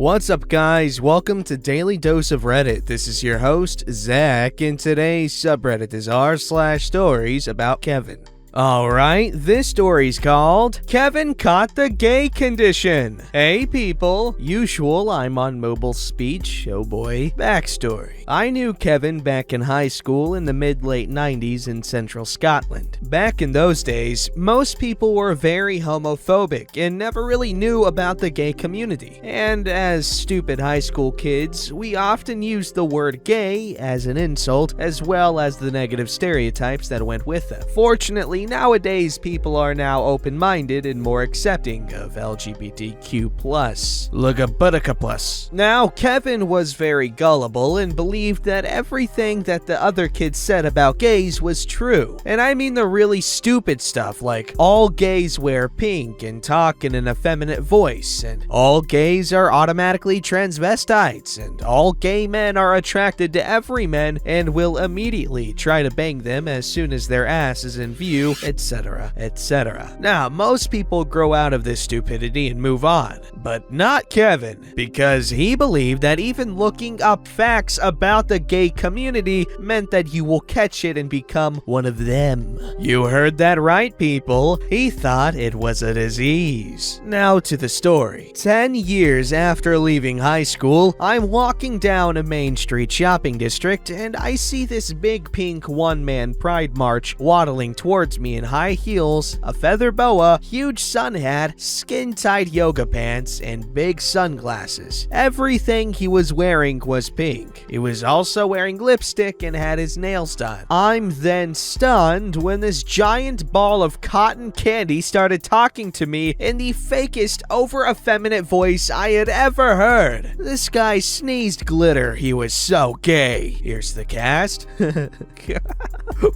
What's up, guys? Welcome to Daily Dose of Reddit. This is your host, Zach, and today's subreddit is r/StoriesAboutKevin. Alright, this story's called Kevin Caught the Gay Condition. Hey people, usual, I'm on mobile speech, oh boy. Backstory. I knew Kevin back in high school in the mid-late 90s in central Scotland. Back in those days, most people were very homophobic and never really knew about the gay community. And as stupid high school kids, we often used the word gay as an insult, as well as the negative stereotypes that went with them. Fortunately, nowadays, people are now open-minded and more accepting of LGBTQ+. Look at Buttica plus. Now, Kevin was very gullible and believed that everything that the other kids said about gays was true. And I mean the really stupid stuff like all gays wear pink and talk in an effeminate voice, and all gays are automatically transvestites, and all gay men are attracted to every man and will immediately try to bang them as soon as their ass is in view, etc., etc. Now, most people grow out of this stupidity and move on, but not Kevin, because he believed that even looking up facts about the gay community meant that you will catch it and become one of them. You heard that right, people. He thought it was a disease. Now to the story. 10 years after leaving high school, I'm walking down a Main Street shopping district and I see this big pink one-man pride march waddling towards me in high heels, a feather boa, huge sun hat, skin-tight yoga pants, and big sunglasses. Everything he was wearing was pink. He was also wearing lipstick and had his nails done. I'm then stunned when this giant ball of cotton candy started talking to me in the fakest, over-effeminate voice I had ever heard. This guy sneezed glitter. He was so gay. Here's the cast.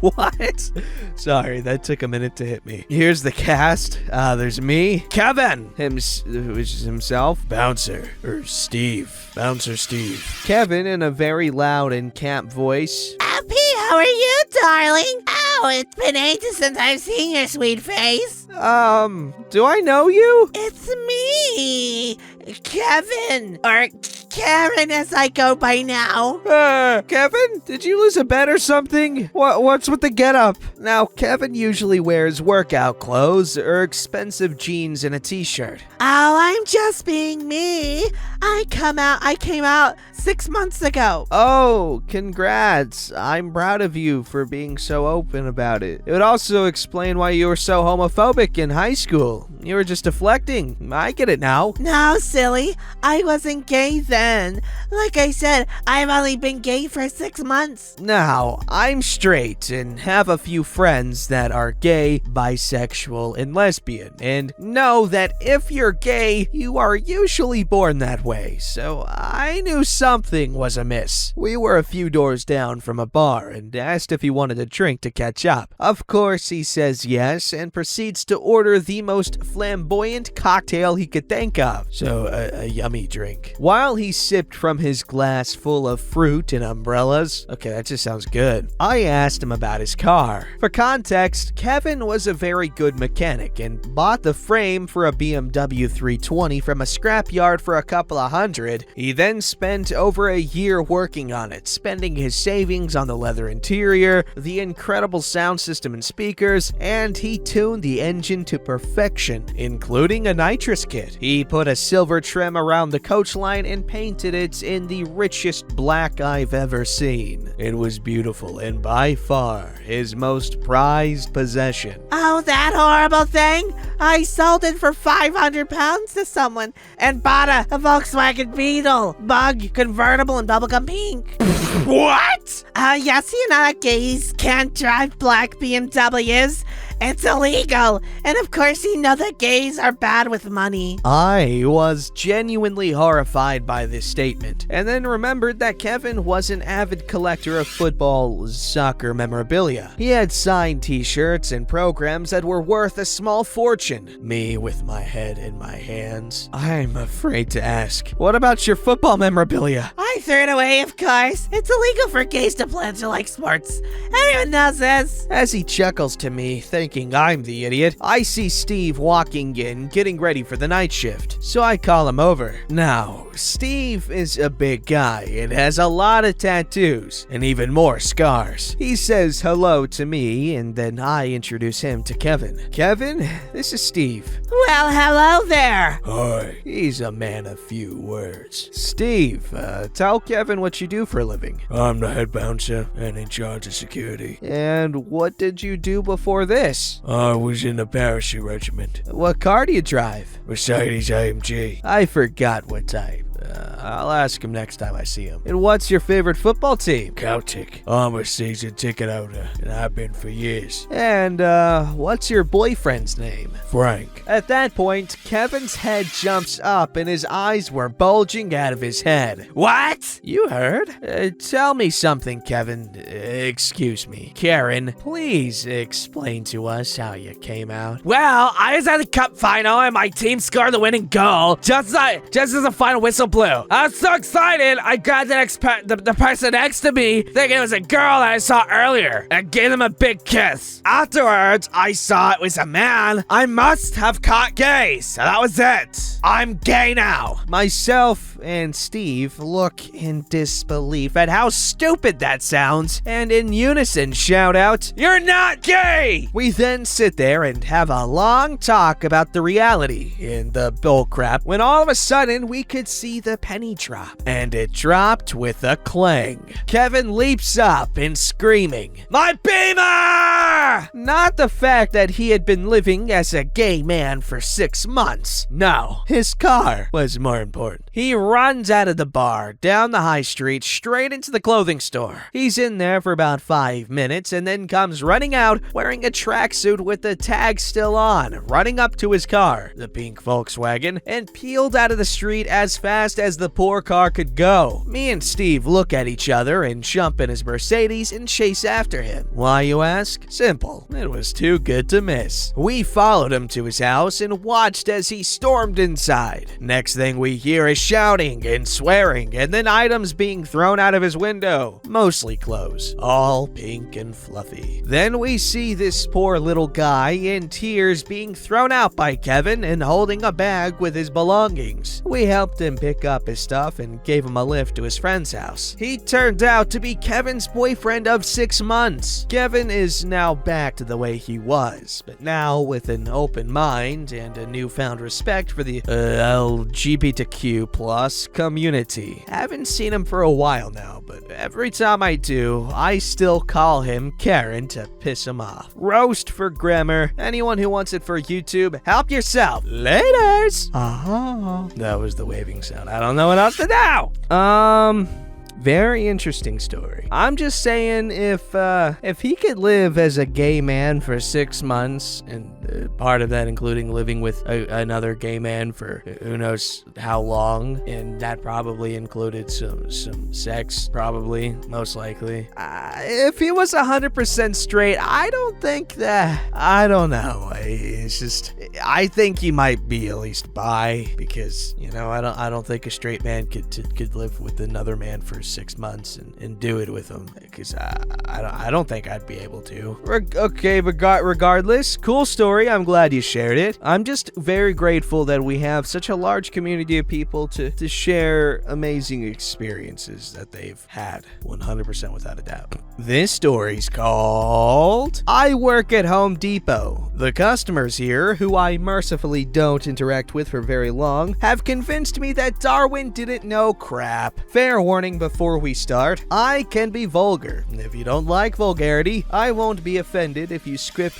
What? Sorry, that took a minute to hit me. Here's the cast. There's me, Kevin, which is himself, Bouncer, or Steve. Bouncer Steve. Kevin in a very loud and camp voice. Happy, how are you, darling? Oh, it's been ages since I've seen your sweet face. Do I know you? It's me, Kevin, or Karen as I go by now. Kevin, did you lose a bet or something? What's with the getup? Now, Kevin usually wears workout clothes or expensive jeans and a t-shirt. Oh, I'm just being me. I came out 6 months ago. Oh, congrats. I'm proud of you for being so open about it. It would also explain why you were so homophobic in high school. You were just deflecting. I get it now. No, silly. I wasn't gay then. Like I said, I've only been gay for 6 months. Now, I'm straight and have a few friends that are gay, bisexual, and lesbian. And know that if you're gay, you are usually born that way. So I knew something was amiss. We were a few doors down from a bar and asked if he wanted a drink to catch up. Of course, he says yes and proceeds to order the most flamboyant cocktail he could think of. So, a yummy drink. While he sipped from his glass full of fruit and umbrellas, okay, that just sounds good, I asked him about his car. For context, Kevin was a very good mechanic and bought the frame for a BMW 320 from a scrapyard for a couple of $100. He then spent over a year working on it, spending his savings on the leather interior, the incredible sound system and speakers, and he tuned the engine to perfection, including a nitrous kit. He put a silver trim around the coach line and painted it in the richest black I've ever seen. It was beautiful and by far his most prized possession. Oh, that horrible thing? I sold it for 500 pounds to someone and bought a Volkswagen Beetle, bug, convertible, and bubblegum pink. What? Yes, you know that gays can't drive black BMWs. It's illegal. And of course, you know that gays are bad with money. I was genuinely horrified by this statement, and then remembered that Kevin was an avid collector of football, soccer memorabilia. He had signed t-shirts and programs that were worth a small fortune. Me with my head in my hands. I'm afraid to ask, what about your football memorabilia? I threw it away, of course. It's illegal for gays to pledge to like sports. Everyone knows this. As he chuckles to me, thinking I'm the idiot, I see Steve walking in, getting ready for the night shift. So I call him over. Now, Steve is a big guy and has a lot of tattoos and even more scars. He says hello to me, and then I introduce him to Kevin. Kevin, this is Steve. Well, hello there. Hi. He's a man of few words. Steve, tell Kevin what you do for a living. I'm the head bouncer and in charge of security. And what did you do before this? I was in the parachute regiment. What car do you drive? Mercedes AMG. I forgot what type. I'll ask him next time I see him. And what's your favorite football team? Celtic. I'm a season ticket holder, and I've been for years. And, what's your boyfriend's name? Frank. At that point, Kevin's head jumps up and his eyes were bulging out of his head. What? You heard? Tell me something, Kevin. Excuse me. Karen, please explain to us how you came out. Well, I was at the cup final and my team scored the winning goal just as the final whistle blew. I was so excited, I grabbed the person next to me, thinking it was a girl that I saw earlier, and gave them a big kiss. Afterwards, I saw it was a man. I must have caught gay, so that was it. I'm gay now. Myself and Steve look in disbelief at how stupid that sounds, and in unison shout out, "You're not gay!" We then sit there and have a long talk about the reality in the bullcrap, when all of a sudden we could see the penny drop, and it dropped with a clang. Kevin leaps up and screaming, "My Beamer!" Not the fact that he had been living as a gay man for 6 months. No, his car was more important. He runs out of the bar, down the high street, straight into the clothing store. He's in there for about 5 minutes and then comes running out wearing a tracksuit with the tag still on, running up to his car, the pink Volkswagen, and peeled out of the street as fast as the poor car could go. Me and Steve look at each other and jump in his Mercedes and chase after him. Why, you ask? Simple. It was too good to miss. We followed him to his house and watched as he stormed inside. Next thing we hear is shouting and swearing, and then items being thrown out of his window. Mostly clothes, all pink and fluffy. Then we see this poor little guy in tears being thrown out by Kevin and holding a bag with his belongings. We helped him pick up his stuff and gave him a lift to his friend's house. He turned out to be Kevin's boyfriend of 6 months. Kevin is now back to the way he was, but now with an open mind and a newfound respect for the LGBTQ plus community. Haven't seen him for a while now, but every time I do, I still call him Karen to piss him off. Roast for grammar. Anyone who wants it for YouTube, help yourself. Laters! That was the waving sound. I don't know what else to do. Very interesting story. I'm just saying, if he could live as a gay man for 6 months, and part of that including living with another gay man for who knows how long, and that probably included some sex, probably, most likely. If he was 100% straight, I don't know. It's just, I think he might be at least bi, because, you know, I don't think a straight man could live with another man for 6 months and do it with him, because I don't think I'd be able to. Okay, regardless, cool story. I'm glad you shared it. I'm just very grateful that we have such a large community of people to share amazing experiences that they've had, 100% without a doubt. This story's called I Work at Home Depot. The customers here, who I mercifully don't interact with for very long, have convinced me that Darwin didn't know crap. Fair warning before we start, I can be vulgar. If you don't like vulgarity, I won't be offended. If you skip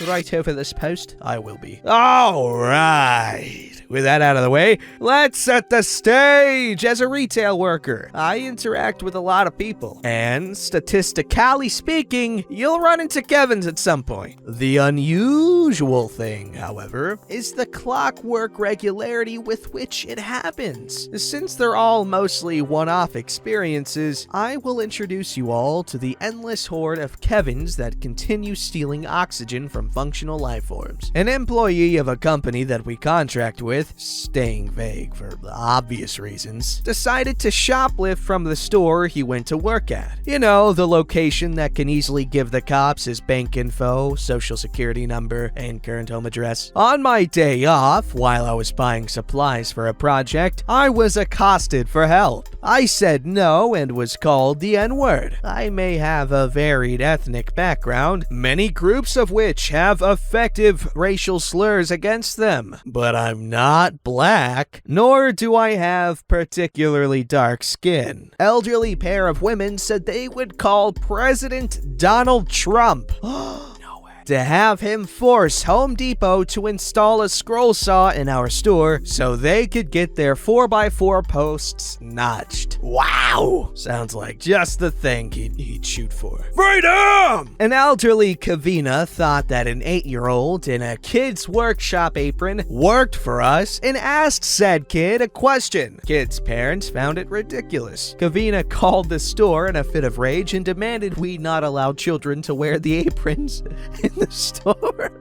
right over this post, I will be. Alright, with that out of the way, let's set the stage. As a retail worker, I interact with a lot of people, and statistically speaking, you'll run into Kevins at some point. The unusual thing, however, is the clockwork regularity with which it happens. Since they're all mostly one-off experiences, I will introduce you all to the endless horde of Kevins that continue stealing oxygen from functional exceptional life forms. An employee of a company that we contract with, staying vague for obvious reasons, decided to shoplift from the store he went to work at. You know, the location that can easily give the cops his bank info, social security number, and current home address. On my day off, while I was buying supplies for a project, I was accosted for help. I said no and was called the N-word. I may have a varied ethnic background, many groups of which have effective racial slurs against them, but I'm not black, nor do I have particularly dark skin. Elderly pair of women said they would call President Donald Trump to have him force Home Depot to install a scroll saw in our store so they could get their 4x4 posts notched. Wow! Sounds like just the thing he'd shoot for. Freedom! An elderly Kavina thought that an 8-year-old in a kid's workshop apron worked for us and asked said kid a question. Kid's parents found it ridiculous. Kavina called the store in a fit of rage and demanded we not allow children to wear the aprons in the store.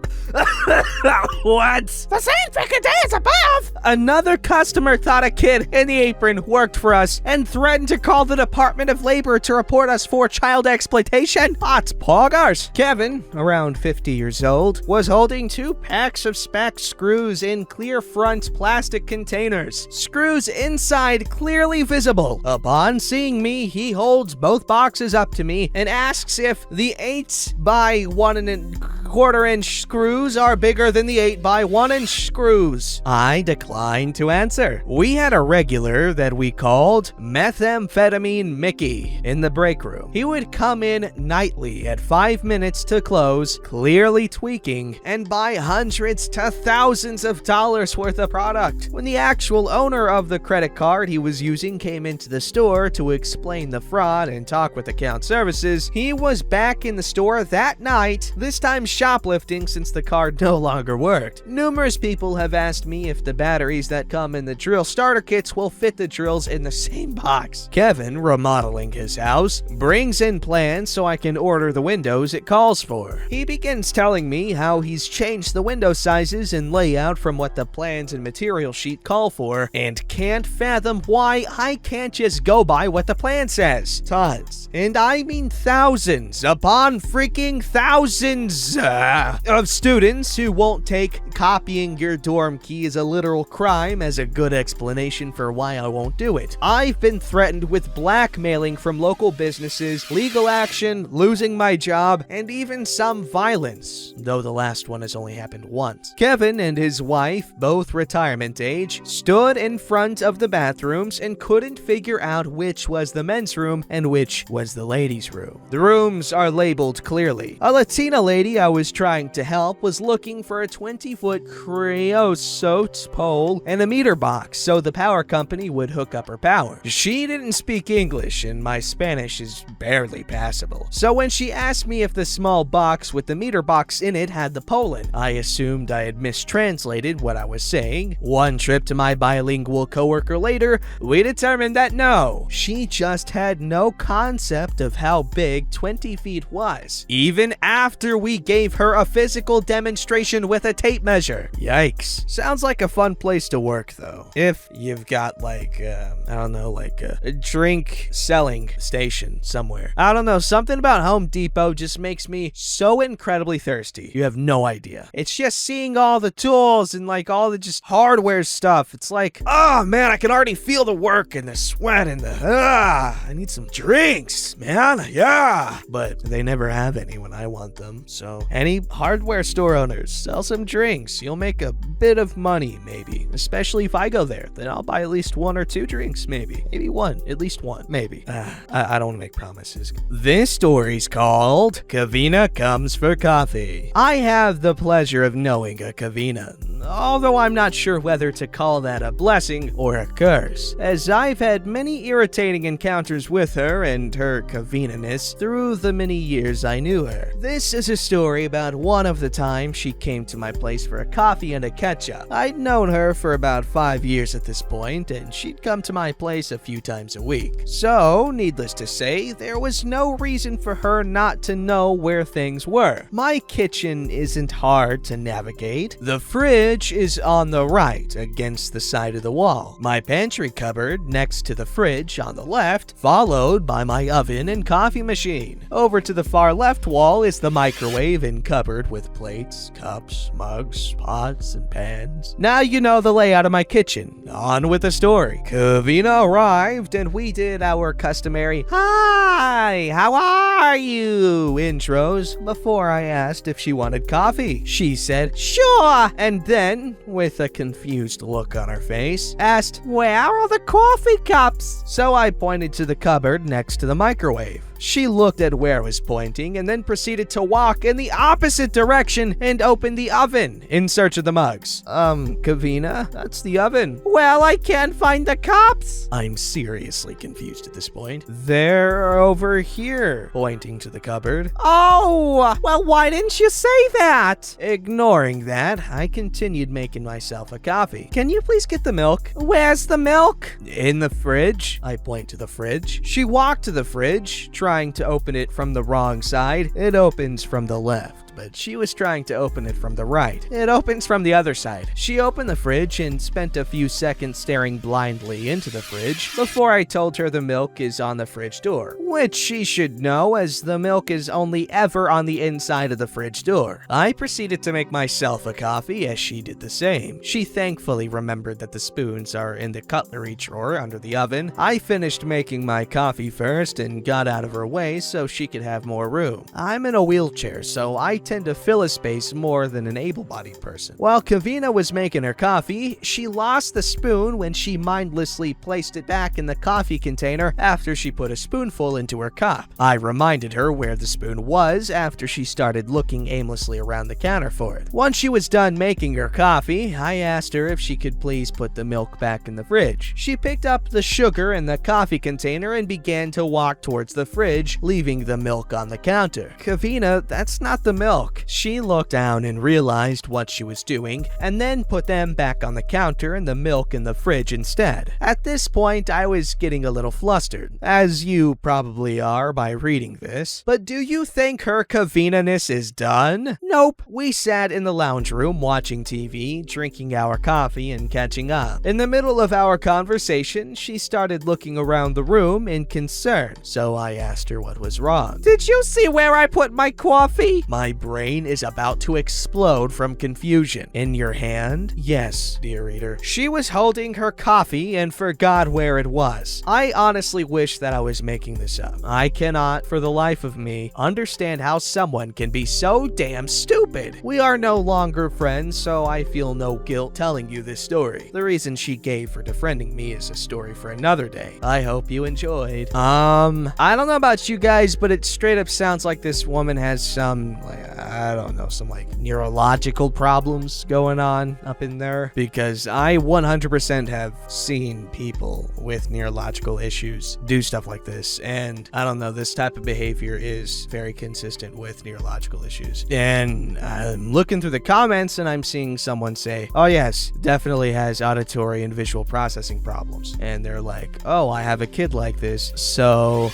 What? The same freaking day as above! Another customer thought a kid in the apron worked for us and threatened to call the Department of Labor to report us for child exploitation. Hot poggers. Kevin, around 50 years old, was holding 2 packs of spec screws in clear front plastic containers. Screws inside clearly visible. Upon seeing me, he holds both boxes up to me and asks if the 8 by 1¼ inch screws are bigger than the 8 by 1 inch screws. I declined to answer. We had a regular that we called Methamphetamine Mickey in the break room. He would come in nightly at 5 minutes to close, clearly tweaking, and buy hundreds to thousands of dollars worth of product. When the actual owner of the credit card he was using came into the store to explain the fraud and talk with account services, he was back in the store that night, this time shoplifting since the card no longer worked. Numerous people have asked me if the batteries that come in the drill starter kits will fit the drills in the same box. Kevin, remodeling his house, brings in plans so I can order the windows it calls for. He begins telling me how he's changed the window sizes and layout from what the plans and material sheet call for, and can't fathom why I can't just go by what the plan says. Tons, and I mean thousands upon freaking thousands of students who won't take copying your dorm key as a literal crime as a good explanation for why I won't do it. I've been threatened with blackmailing from local businesses, legal action, losing my job, and even some violence, though the last one has only happened once. Kevin and his wife, both retirement age, stood in front of the bathrooms and couldn't figure out which was the men's room and which was the ladies' room. The rooms are labeled clearly. A Latina lady I was trying to help was looking for a 20-foot creosote pole and a meter box so the power company would hook up her power. She didn't speak English and my Spanish is barely passable. So when she asked me if the small box with the meter box in it had the pole in, I assumed I had mistranslated what I was saying. One trip to my bilingual coworker later, we determined that no, she just had no concept of how big 20 feet was, even after we gave her a physical demonstration with a tape measure. Yikes. Sounds like a fun place to work though. If you've got like, I don't know, like a drink selling station somewhere. I don't know, something about Home Depot just makes me so incredibly thirsty. You have no idea. It's just seeing all the tools and like all the just hardware stuff. It's like, oh man, I can already feel the work and the sweat and I need some drinks, man. Yeah. But they never have any when I want them. So any hardware store owners, sell some drinks. You'll make a bit of money maybe. Especially if I go there, then I'll buy at least 1 or 2 drinks maybe. Maybe one, at least one, maybe. I don't want to make promises. This story's called Kavina Comes for Coffee. I have the pleasure of knowing a Kavina, although I'm not sure whether to call that a blessing or a curse, as I've had many irritating encounters with her and her Kavina-ness through the many years I knew her. This is a story about one of the times she came to my place for for a coffee and a ketchup. I'd known her for about 5 years at this point, and she'd come to my place a few times a week. So, needless to say, there was no reason for her not to know where things were. My kitchen isn't hard to navigate. The fridge is on the right, against the side of the wall. My pantry cupboard next to the fridge on the left, followed by my oven and coffee machine. Over to the far left wall is the microwave and cupboard with plates, cups, mugs, pots, and pans. Now you know the layout of my kitchen. On with the story. Kavina arrived and we did our customary "Hi, how are you?" intros before I asked if she wanted coffee. She said, "Sure," and then, with a confused look on her face, asked, "Where are the coffee cups?" So I pointed to the cupboard next to the microwave. She looked at where I was pointing and then proceeded to walk in the opposite direction and open the oven in search of the mugs. Kavina, that's the oven." "Well, I can't find the cups." I'm seriously confused at this point. "They're over here," pointing to the cupboard. "Oh, well, why didn't you say that?" Ignoring that, I continued making myself a coffee. "Can you please get the milk?" "Where's the milk?" "In the fridge." I point to the fridge. She walked to the fridge, trying to open it from the wrong side. It opens from the left, but she was trying to open it from the right. It opens from the other side. She opened the fridge and spent a few seconds staring blindly into the fridge before I told her the milk is on the fridge door, which she should know as the milk is only ever on the inside of the fridge door. I proceeded to make myself a coffee as she did the same. She thankfully remembered that the spoons are in the cutlery drawer under the oven. I finished making my coffee first and got out of her way so she could have more room. I'm in a wheelchair, so I tend to fill a space more than an able-bodied person. While Kavina was making her coffee, she lost the spoon when she mindlessly placed it back in the coffee container after she put a spoonful into her cup. I reminded her where the spoon was after she started looking aimlessly around the counter for it. Once she was done making her coffee, I asked her if she could please put the milk back in the fridge. She picked up the sugar in the coffee container and began to walk towards the fridge, leaving the milk on the counter. "Kavina, that's not the milk." She looked down and realized what she was doing, and then put them back on the counter and the milk in the fridge instead. At this point, I was getting a little flustered, as you probably are by reading this. But do you think her Kavina-ness is done? Nope. We sat in the lounge room watching TV, drinking our coffee and catching up. In the middle of our conversation, she started looking around the room in concern, so I asked her what was wrong. "Did you see where I put my coffee?" My brain is about to explode from confusion. "In your hand?" "Yes, dear reader." She was holding her coffee and forgot where it was. I honestly wish that I was making this up. I cannot, for the life of me, understand how someone can be so damn stupid. We are no longer friends, so I feel no guilt telling you this story. The reason she gave for defriending me is a story for another day. I hope you enjoyed. I don't know about you guys, but it straight up sounds like this woman has some, I don't know, some neurological problems going on up in there, because I 100% have seen people with neurological issues do stuff like this, and I don't know, this type of behavior is very consistent with neurological issues. And I'm looking through the comments and I'm seeing someone say, "Oh yes, definitely has auditory and visual processing problems," and they're like, "Oh, I have a kid like this, so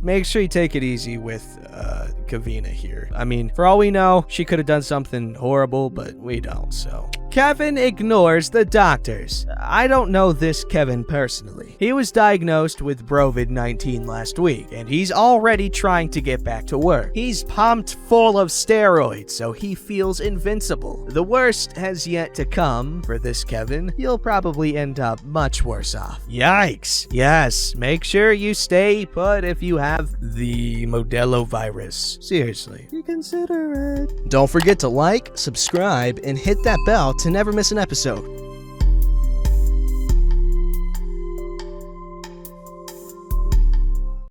make sure you take it easy with Kavina here. I mean, for all we know, she could have done something horrible, but we don't, so." Kevin ignores the doctors. I don't know this Kevin personally. He was diagnosed with COVID-19 last week, and he's already trying to get back to work. He's pumped full of steroids, so he feels invincible. The worst has yet to come for this Kevin. You'll probably end up much worse off. Yikes. Yes, make sure you stay put if you have the Modelo virus. Seriously, consider it. Don't forget to like, subscribe, and hit that bell to never miss an episode.